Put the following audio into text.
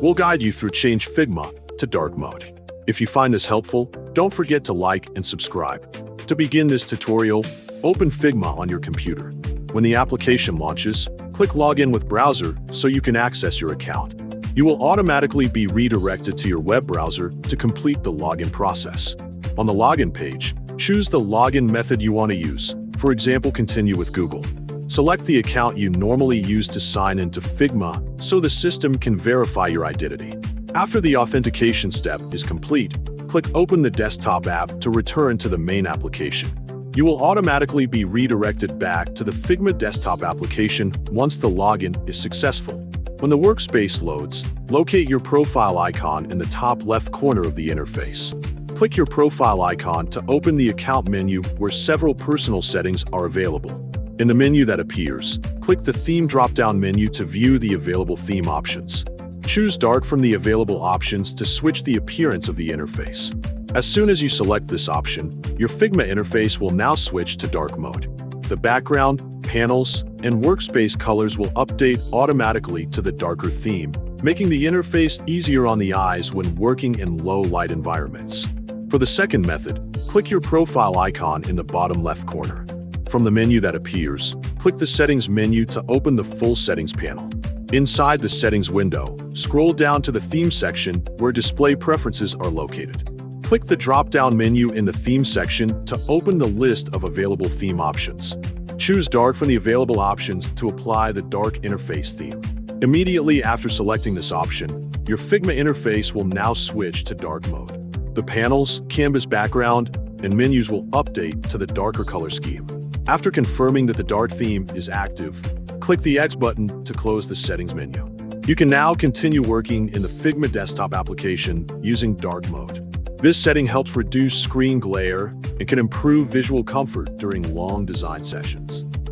We'll guide you through change Figma to dark mode. If you find this helpful, don't forget to like and subscribe. To begin this tutorial, open Figma on your computer. When the application launches, click Login with Browser so you can access your account. You will automatically be redirected to your web browser to complete the login process. On the login page, choose the login method you want to use. For example, continue with Google. Select the account you normally use to sign into Figma so the system can verify your identity. After the authentication step is complete, click Open the desktop app to return to the main application. You will automatically be redirected back to the Figma desktop application once the login is successful. When the workspace loads, locate your profile icon in the top left corner of the interface. Click your profile icon to open the account menu where several personal settings are available. In the menu that appears, click the Theme drop-down menu to view the available theme options. Choose Dark from the available options to switch the appearance of the interface. As soon as you select this option, your Figma interface will now switch to dark mode. The background, panels, and workspace colors will update automatically to the darker theme, making the interface easier on the eyes when working in low-light environments. For the second method, click your profile icon in the bottom left corner. From the menu that appears, click the Settings menu to open the full Settings panel. Inside the Settings window, scroll down to the Theme section where Display Preferences are located. Click the drop-down menu in the Theme section to open the list of available theme options. Choose Dark from the available options to apply the dark interface theme. Immediately after selecting this option, your Figma interface will now switch to dark mode. The panels, canvas background, and menus will update to the darker color scheme. After confirming that the dark theme is active, click the X button to close the Settings menu. You can now continue working in the Figma desktop application using dark mode. This setting helps reduce screen glare and can improve visual comfort during long design sessions.